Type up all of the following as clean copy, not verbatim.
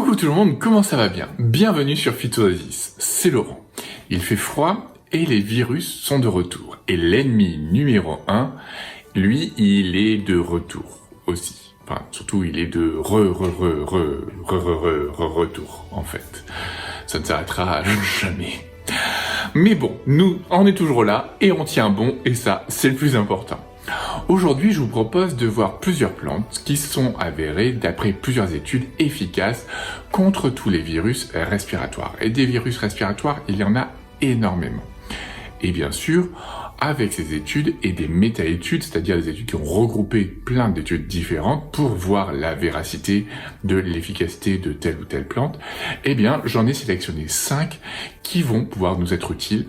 Coucou tout le monde, comment ça va bien? Bienvenue sur Phytoasis, c'est Laurent. Il fait froid et les virus sont de retour. Et l'ennemi numéro 1, lui, il est de retour aussi. Enfin, surtout, il est de retour, en fait. Ça ne s'arrêtera jamais. Mais bon, nous, on est toujours là et on tient bon, et ça, c'est le plus important. Aujourd'hui, je vous propose de voir plusieurs plantes qui sont avérées, d'après plusieurs études, efficaces contre tous les virus respiratoires. Et des virus respiratoires, il y en a énormément. Et bien sûr, avec ces études et des méta-études, c'est-à-dire des études qui ont regroupé plein d'études différentes pour voir la véracité de l'efficacité de telle ou telle plante, eh bien, j'en ai sélectionné 5 qui vont pouvoir nous être utiles,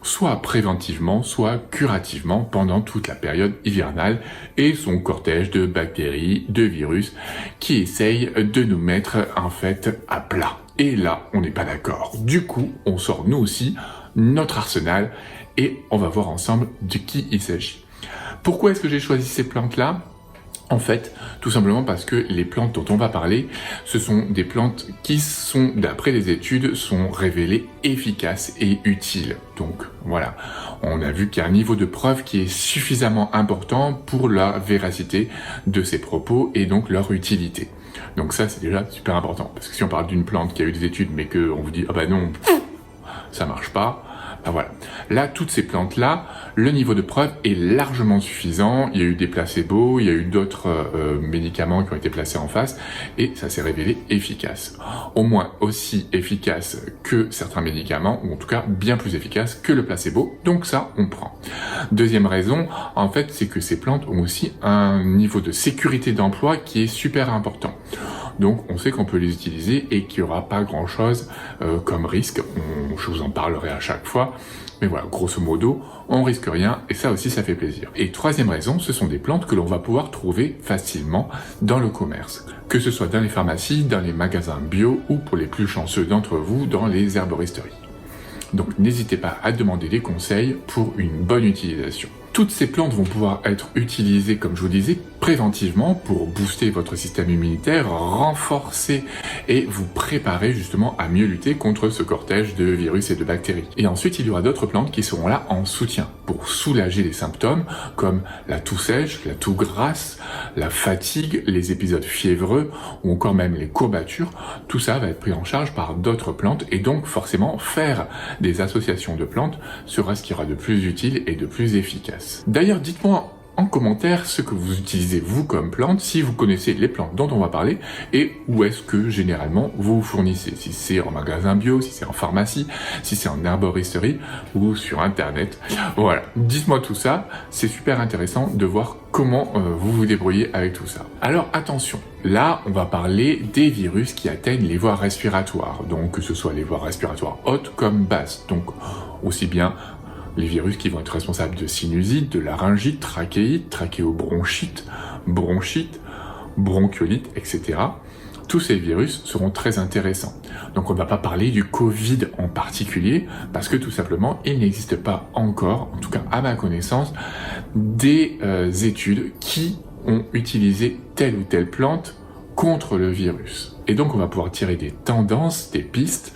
soit préventivement, soit curativement pendant toute la période hivernale et son cortège de bactéries, de virus qui essayent de nous mettre en fait à plat. Et là, on n'est pas d'accord. Du coup, on sort nous aussi notre arsenal et on va voir ensemble de qui il s'agit. Pourquoi est-ce que j'ai choisi ces plantes-là ? En fait, tout simplement parce que les plantes dont on va parler, ce sont des plantes qui sont, d'après les études, sont révélées efficaces et utiles. Donc voilà, on a vu qu'il y a un niveau de preuve qui est suffisamment important pour la véracité de ces propos et donc leur utilité. Donc ça, c'est déjà super important. Parce que si on parle d'une plante qui a eu des études mais qu'on vous dit « Ah bah non, ça marche pas », ben voilà. Là, toutes ces plantes-là, le niveau de preuve est largement suffisant. Il y a eu des placebos, il y a eu d'autres médicaments qui ont été placés en face, et ça s'est révélé efficace. Au moins aussi efficace que certains médicaments, ou en tout cas bien plus efficace que le placebo. Donc ça, on prend. Deuxième raison, en fait, c'est que ces plantes ont aussi un niveau de sécurité d'emploi qui est super important. Donc on sait qu'on peut les utiliser et qu'il n'y aura pas grand-chose comme risque. Je vous en parlerai à chaque fois. Mais voilà, grosso modo, on risque rien et ça aussi, ça fait plaisir. Et troisième raison, ce sont des plantes que l'on va pouvoir trouver facilement dans le commerce. Que ce soit dans les pharmacies, dans les magasins bio ou pour les plus chanceux d'entre vous, dans les herboristeries. Donc n'hésitez pas à demander des conseils pour une bonne utilisation. Toutes ces plantes vont pouvoir être utilisées, comme je vous disais, préventivement pour booster votre système immunitaire, renforcer et vous préparer justement à mieux lutter contre ce cortège de virus et de bactéries. Et ensuite, il y aura d'autres plantes qui seront là en soutien pour soulager les symptômes comme la toux sèche, la toux grasse, la fatigue, les épisodes fiévreux ou encore même les courbatures. Tout ça va être pris en charge par d'autres plantes et donc forcément faire des associations de plantes sera ce qui aura de plus utile et de plus efficace. D'ailleurs, dites-moi en commentaire ce que vous utilisez vous comme plante, si vous connaissez les plantes dont on va parler et où est-ce que généralement vous fournissez, si c'est en magasin bio, si c'est en pharmacie, si c'est en herboristerie ou sur internet. Voilà, dites-moi tout ça, c'est super intéressant de voir comment vous vous débrouillez avec tout ça. Alors attention, là on va parler des virus qui atteignent les voies respiratoires, donc que ce soit les voies respiratoires hautes comme basses, donc aussi bien les virus qui vont être responsables de sinusite, de laryngite, trachéite, trachéobronchite, bronchite, bronchiolite, etc. Tous ces virus seront très intéressants. Donc on ne va pas parler du Covid en particulier, parce que tout simplement, il n'existe pas encore, en tout cas à ma connaissance, des études qui ont utilisé telle ou telle plante contre le virus. Et donc on va pouvoir tirer des tendances, des pistes,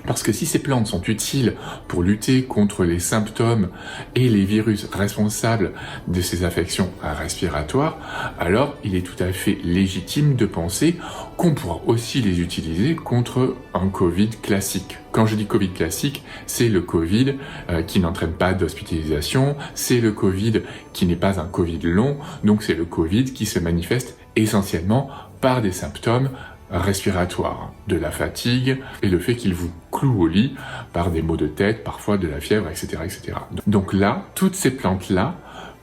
parce que si ces plantes sont utiles pour lutter contre les symptômes et les virus responsables de ces affections respiratoires, alors il est tout à fait légitime de penser qu'on pourra aussi les utiliser contre un Covid classique. Quand je dis Covid classique, c'est le Covid qui n'entraîne pas d'hospitalisation, c'est le Covid qui n'est pas un Covid long, donc c'est le Covid qui se manifeste essentiellement par des symptômes respiratoire, de la fatigue et le fait qu'il vous cloue au lit par des maux de tête, parfois de la fièvre, etc., etc. Donc là, toutes ces plantes-là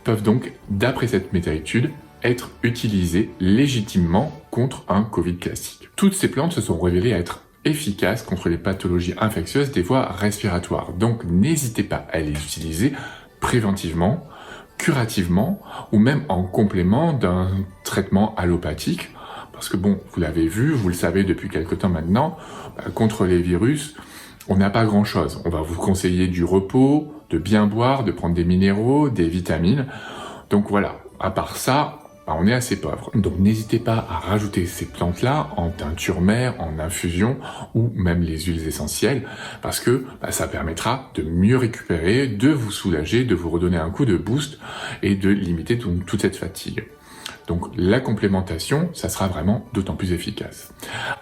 peuvent donc, d'après cette méta-étude, être utilisées légitimement contre un Covid classique. Toutes ces plantes se sont révélées être efficaces contre les pathologies infectieuses des voies respiratoires. Donc n'hésitez pas à les utiliser préventivement, curativement ou même en complément d'un traitement allopathique. Parce que bon, vous l'avez vu, vous le savez depuis quelque temps maintenant, contre les virus, on n'a pas grand-chose. On va vous conseiller du repos, de bien boire, de prendre des minéraux, des vitamines. Donc voilà, à part ça, on est assez pauvre. Donc n'hésitez pas à rajouter ces plantes-là en teinture mère, en infusion ou même les huiles essentielles parce que ça permettra de mieux récupérer, de vous soulager, de vous redonner un coup de boost et de limiter toute cette fatigue. Donc la complémentation, ça sera vraiment d'autant plus efficace.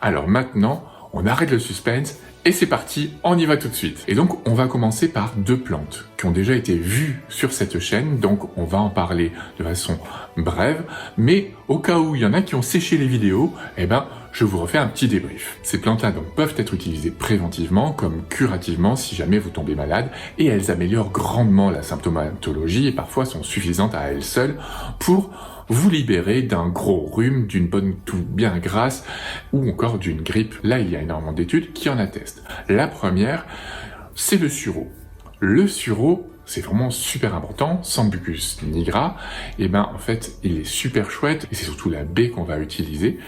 Alors maintenant, on arrête le suspense et c'est parti, on y va tout de suite. Et donc on va commencer par 2 plantes qui ont déjà été vues sur cette chaîne, donc on va en parler de façon brève, mais au cas où il y en a qui ont séché les vidéos, je vous refais un petit débrief. Ces plantes-là donc peuvent être utilisées préventivement comme curativement si jamais vous tombez malade et elles améliorent grandement la symptomatologie et parfois sont suffisantes à elles seules pour vous libérer d'un gros rhume, d'une bonne toux bien grasse ou encore d'une grippe. Là, il y a énormément d'études qui en attestent. La première, c'est le sureau. Le sureau, c'est vraiment super important, sans mucus ni gras, en fait, il est super chouette, et c'est surtout la baie qu'on va utiliser.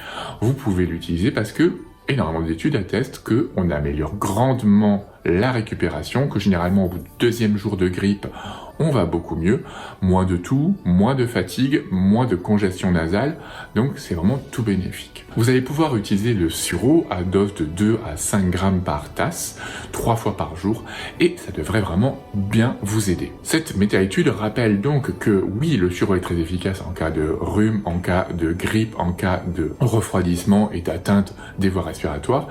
Vous pouvez l'utiliser parce que énormément d'études attestent qu'on améliore grandement la récupération, que généralement au bout du 2e jour de grippe, on va beaucoup mieux, moins de toux, moins de fatigue, moins de congestion nasale, donc c'est vraiment tout bénéfique. Vous allez pouvoir utiliser le sureau à dose de 2 à 5 grammes par tasse, 3 fois par jour, et ça devrait vraiment bien vous aider. Cette méta-étude rappelle donc que oui, le sureau est très efficace en cas de rhume, en cas de grippe, en cas de refroidissement et d'atteinte des voies respiratoires,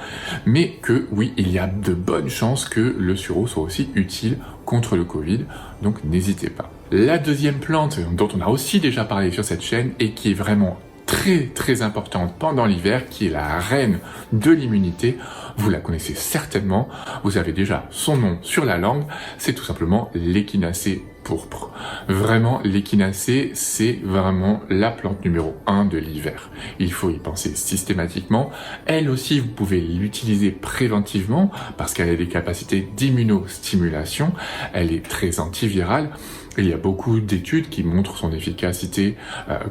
mais que oui, il y a de bonnes chances que le sureau soit aussi utile contre le Covid, donc n'hésitez pas. La deuxième plante dont on a aussi déjà parlé sur cette chaîne et qui est vraiment très importante pendant l'hiver, qui est la reine de l'immunité, vous la connaissez certainement, vous avez déjà son nom sur la langue, c'est tout simplement l'échinacée pourpre. Vraiment, l'échinacée, c'est vraiment la plante numéro 1 de l'hiver. Il faut y penser systématiquement. Elle aussi, vous pouvez l'utiliser préventivement parce qu'elle a des capacités d'immunostimulation. Elle est très antivirale. Il y a beaucoup d'études qui montrent son efficacité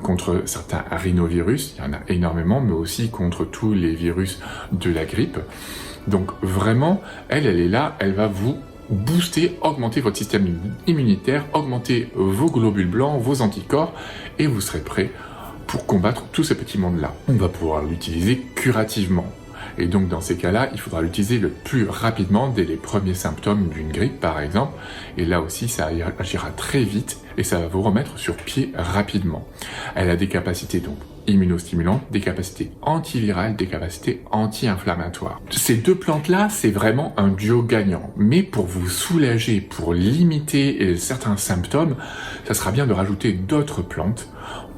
contre certains rhinovirus. Il y en a énormément, mais aussi contre tous les virus de la grippe. Donc vraiment, elle est là, elle va vous booster, augmenter votre système immunitaire, augmenter vos globules blancs, vos anticorps, et vous serez prêt pour combattre tout ce petit monde-là. On va pouvoir l'utiliser curativement. Et donc dans ces cas-là, il faudra l'utiliser le plus rapidement dès les premiers symptômes d'une grippe par exemple. Et là aussi, ça agira très vite et ça va vous remettre sur pied rapidement. Elle a des capacités donc immunostimulantes, des capacités antivirales, des capacités anti-inflammatoires. Ces 2 plantes-là, c'est vraiment un duo gagnant. Mais pour vous soulager, pour limiter certains symptômes, ça sera bien de rajouter d'autres plantes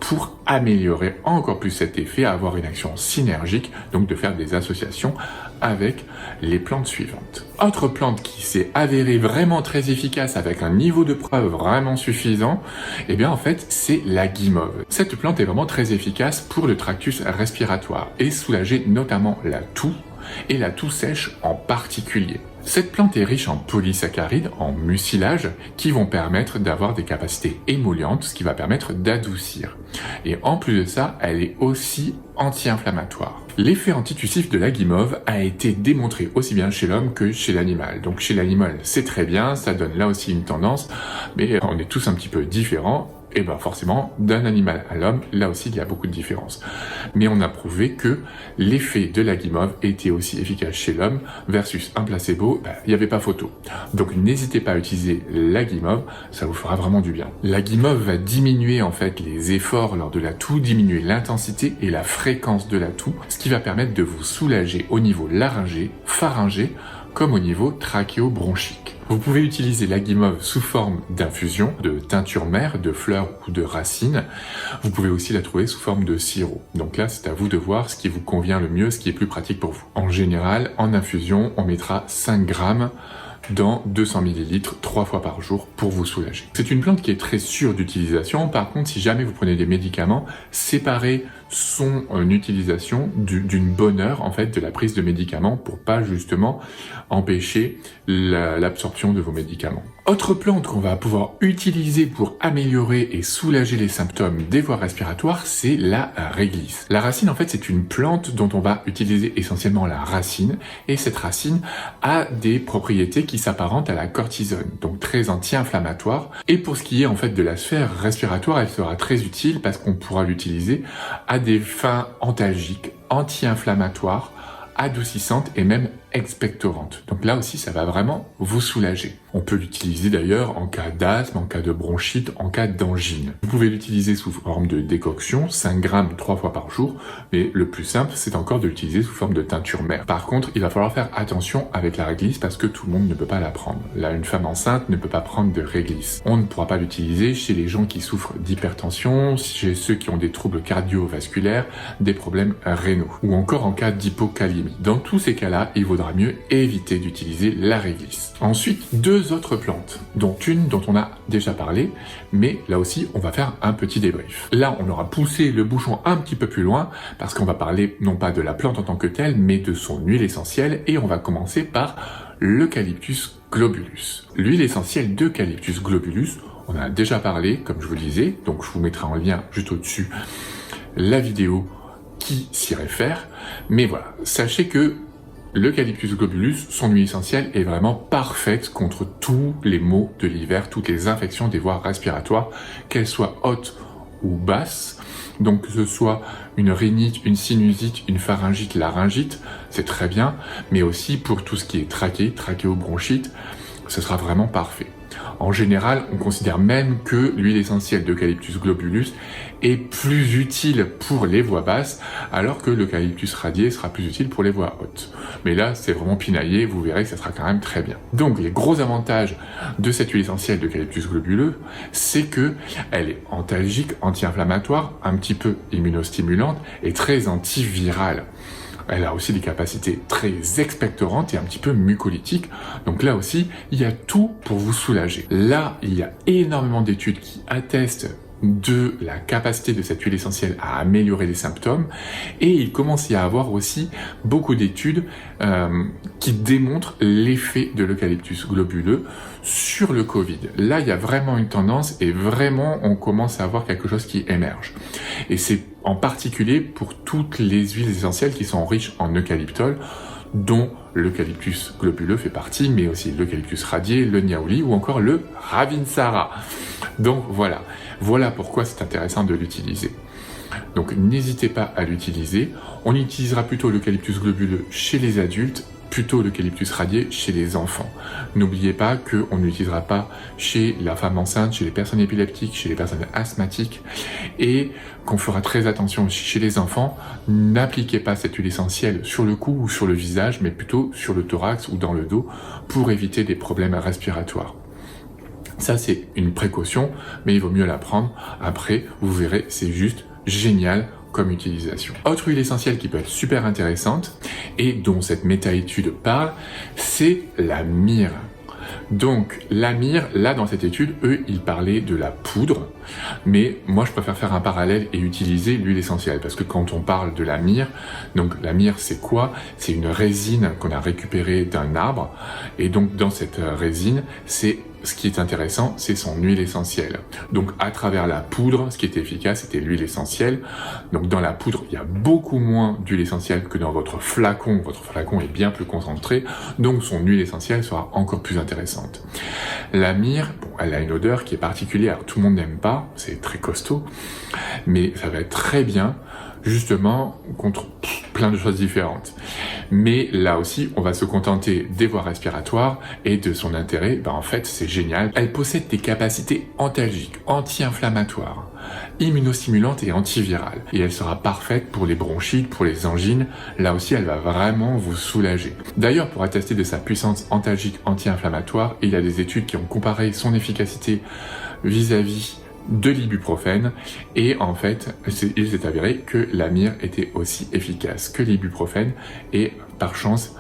pour améliorer encore plus cet effet, avoir une action synergique, donc de faire des associations avec les plantes suivantes. Autre plante qui s'est avérée vraiment très efficace avec un niveau de preuve vraiment suffisant, en fait, c'est la guimauve. Cette plante est vraiment très efficace pour le tractus respiratoire et soulager notamment la toux et la toux sèche en particulier. Cette plante est riche en polysaccharides, en mucilage, qui vont permettre d'avoir des capacités émollientes, ce qui va permettre d'adoucir. Et en plus de ça, elle est aussi anti-inflammatoire. L'effet antitussif de la guimauve a été démontré aussi bien chez l'homme que chez l'animal. Donc chez l'animal, c'est très bien, ça donne là aussi une tendance, mais on est tous un petit peu différents. Et forcément, d'un animal à l'homme, là aussi il y a beaucoup de différences. Mais on a prouvé que l'effet de la guimauve était aussi efficace chez l'homme versus un placebo, il n'y avait pas photo. Donc n'hésitez pas à utiliser la guimauve, ça vous fera vraiment du bien. La guimauve va diminuer en fait les efforts lors de la toux, diminuer l'intensité et la fréquence de la toux, ce qui va permettre de vous soulager au niveau laryngé, pharyngé, comme au niveau trachéobronchique. Vous pouvez utiliser la guimauve sous forme d'infusion, de teinture mère, de fleurs ou de racines. Vous pouvez aussi la trouver sous forme de sirop. Donc là, c'est à vous de voir ce qui vous convient le mieux, ce qui est plus pratique pour vous. En général, en infusion, on mettra 5 grammes dans 200 ml 3 fois par jour pour vous soulager. C'est une plante qui est très sûre d'utilisation. Par contre, si jamais vous prenez des médicaments, séparez son utilisation d'une bonne heure en fait de la prise de médicaments pour pas justement empêcher l'absorption de vos médicaments. Autre plante qu'on va pouvoir utiliser pour améliorer et soulager les symptômes des voies respiratoires, c'est la réglisse. La racine, en fait, c'est une plante dont on va utiliser essentiellement la racine, et cette racine a des propriétés qui s'apparentent à la cortisone, donc très anti-inflammatoire. Et pour ce qui est en fait de la sphère respiratoire, elle sera très utile parce qu'on pourra l'utiliser à des fins antalgiques, anti-inflammatoires, adoucissante et même expectorante. Donc là aussi, ça va vraiment vous soulager. On peut l'utiliser d'ailleurs en cas d'asthme, en cas de bronchite, en cas d'angine. Vous pouvez l'utiliser sous forme de décoction, 5 grammes 3 fois par jour, mais le plus simple, c'est encore de l'utiliser sous forme de teinture mère. Par contre, il va falloir faire attention avec la réglisse parce que tout le monde ne peut pas la prendre. Là, une femme enceinte ne peut pas prendre de réglisse. On ne pourra pas l'utiliser chez les gens qui souffrent d'hypertension, chez ceux qui ont des troubles cardiovasculaires, des problèmes rénaux, ou encore en cas d'hypocalémie. Dans tous ces cas-là, il vaudra mieux éviter d'utiliser la réglisse. Ensuite, deux autres plantes, dont une dont on a déjà parlé, mais là aussi, on va faire un petit débrief. Là, on aura poussé le bouchon un petit peu plus loin, parce qu'on va parler non pas de la plante en tant que telle, mais de son huile essentielle, et on va commencer par l'Eucalyptus globulus. L'huile essentielle d'Eucalyptus globulus, on en a déjà parlé, comme je vous le disais, donc je vous mettrai en lien juste au-dessus la vidéo qui s'y réfère, mais voilà, sachez que l'Eucalyptus globulus, son huile essentielle est vraiment parfaite contre tous les maux de l'hiver, toutes les infections des voies respiratoires, qu'elles soient hautes ou basses. Donc que ce soit une rhinite, une sinusite, une pharyngite, laryngite, c'est très bien, mais aussi pour tout ce qui est trachéobronchite, ce sera vraiment parfait. En général, on considère même que l'huile essentielle d'Eucalyptus globulus est plus utile pour les voies basses, alors que l'Eucalyptus radié sera plus utile pour les voies hautes. Mais là, c'est vraiment pinaillé, vous verrez que ça sera quand même très bien. Donc, les gros avantages de cette huile essentielle d'Eucalyptus globuleux, c'est que elle est antalgique, anti-inflammatoire, un petit peu immunostimulante et très antivirale. Elle a aussi des capacités très expectorantes et un petit peu mucolytiques. Donc là aussi, il y a tout pour vous soulager. Là, il y a énormément d'études qui attestent de la capacité de cette huile essentielle à améliorer les symptômes, et il commence à y avoir aussi beaucoup d'études qui démontrent l'effet de l'Eucalyptus globuleux sur le Covid. Là, il y a vraiment une tendance et vraiment on commence à avoir quelque chose qui émerge. Et c'est en particulier pour toutes les huiles essentielles qui sont riches en eucalyptol, dont l'Eucalyptus globuleux fait partie, mais aussi l'Eucalyptus radié, le niaouli ou encore le ravinsara. Donc voilà pourquoi c'est intéressant de l'utiliser. Donc n'hésitez pas à l'utiliser. On utilisera plutôt l'Eucalyptus globuleux chez les adultes, plutôt l'Eucalyptus radié chez les enfants. N'oubliez pas qu'on n'utilisera pas chez la femme enceinte, chez les personnes épileptiques, chez les personnes asthmatiques, et qu'on fera très attention aussi chez les enfants. N'appliquez pas cette huile essentielle sur le cou ou sur le visage, mais plutôt sur le thorax ou dans le dos pour éviter des problèmes respiratoires. Ça, c'est une précaution, mais il vaut mieux la prendre. Après, vous verrez, c'est juste génial comme utilisation. Autre huile essentielle qui peut être super intéressante et dont cette méta-étude parle, c'est la myrrhe. Donc la myrrhe, là dans cette étude, eux, ils parlaient de la poudre, mais moi je préfère faire un parallèle et utiliser l'huile essentielle, parce que quand on parle de la myrrhe, donc la myrrhe c'est quoi? C'est une résine qu'on a récupérée d'un arbre, et donc dans cette résine, ce qui est intéressant, c'est son huile essentielle. Donc à travers la poudre, ce qui était efficace, c'était l'huile essentielle. Donc dans la poudre, il y a beaucoup moins d'huile essentielle que dans votre flacon. Votre flacon est bien plus concentré, donc son huile essentielle sera encore plus intéressante. La myrrhe, bon, elle a une odeur qui est particulière, tout le monde n'aime pas, c'est très costaud, mais ça va être très bien justement contre plein de choses différentes. Mais là aussi, on va se contenter des voies respiratoires et de son intérêt, en fait, c'est génial. Elle possède des capacités antalgiques, anti-inflammatoires, immunostimulantes et antivirales. Et elle sera parfaite pour les bronchites, pour les angines. Là aussi, elle va vraiment vous soulager. D'ailleurs, pour attester de sa puissance antalgique anti-inflammatoire, il y a des études qui ont comparé son efficacité vis-à-vis de l'ibuprofène, et en fait il s'est avéré que la myrrhe était aussi efficace que l'ibuprofène, et par chance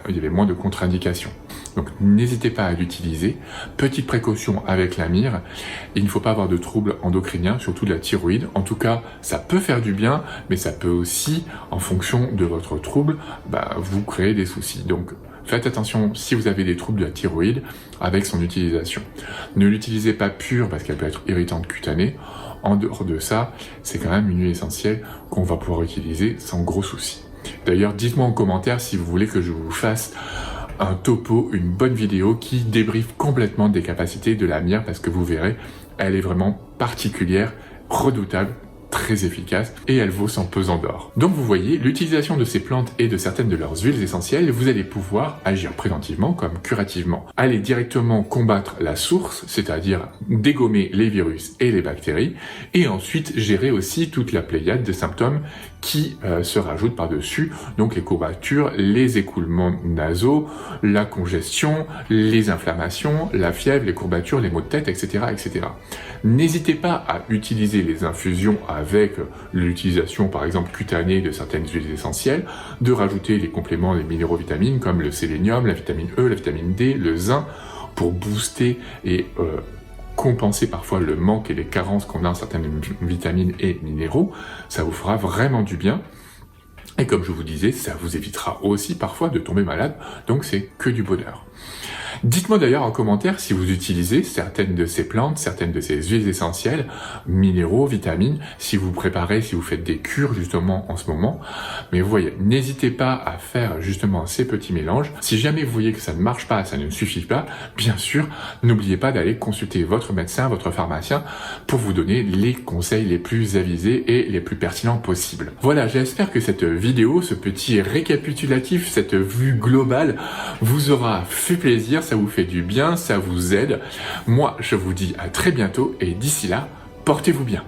il y avait moins de contre-indications. Donc n'hésitez pas à l'utiliser. Petite précaution avec la myrrhe, il ne faut pas avoir de troubles endocriniens, surtout de la thyroïde. En tout cas, ça peut faire du bien, mais ça peut aussi, en fonction de votre trouble, vous créer des soucis. Donc faites attention si vous avez des troubles de la thyroïde avec son utilisation. Ne l'utilisez pas pure parce qu'elle peut être irritante cutanée. En dehors de ça, c'est quand même une huile essentielle qu'on va pouvoir utiliser sans gros soucis. D'ailleurs, dites-moi en commentaire si vous voulez que je vous fasse un topo, une bonne vidéo qui débriefe complètement des capacités de la myrrhe parce que vous verrez, elle est vraiment particulière, redoutable, très efficace et elle vaut son pesant d'or. Donc vous voyez, l'utilisation de ces plantes et de certaines de leurs huiles essentielles, vous allez pouvoir agir préventivement comme curativement. Aller directement combattre la source, c'est-à-dire dégommer les virus et les bactéries, et ensuite gérer aussi toute la pléiade de symptômes qui se rajoutent par-dessus, donc les courbatures, les écoulements nasaux, la congestion, les inflammations, la fièvre, les courbatures, les maux de tête, etc., etc. N'hésitez pas à utiliser les infusions avec l'utilisation par exemple cutanée de certaines huiles essentielles, de rajouter les compléments des minéraux-vitamines comme le sélénium, la vitamine E, la vitamine D, le zinc, pour booster et compenser parfois le manque et les carences qu'on a en certaines vitamines et minéraux. Ça vous fera vraiment du bien. Et comme je vous disais, ça vous évitera aussi parfois de tomber malade, donc c'est que du bonheur. Dites-moi d'ailleurs en commentaire si vous utilisez certaines de ces plantes, certaines de ces huiles essentielles, minéraux, vitamines, si vous préparez, si vous faites des cures justement en ce moment. Mais vous voyez, n'hésitez pas à faire justement ces petits mélanges. Si jamais vous voyez que ça ne marche pas, ça ne suffit pas, bien sûr, n'oubliez pas d'aller consulter votre médecin, votre pharmacien, pour vous donner les conseils les plus avisés et les plus pertinents possibles. Voilà, j'espère que cette vidéo, ce petit récapitulatif, cette vue globale, vous aura fait plaisir, ça vous fait du bien, ça vous aide. Moi, je vous dis à très bientôt et d'ici là, portez-vous bien.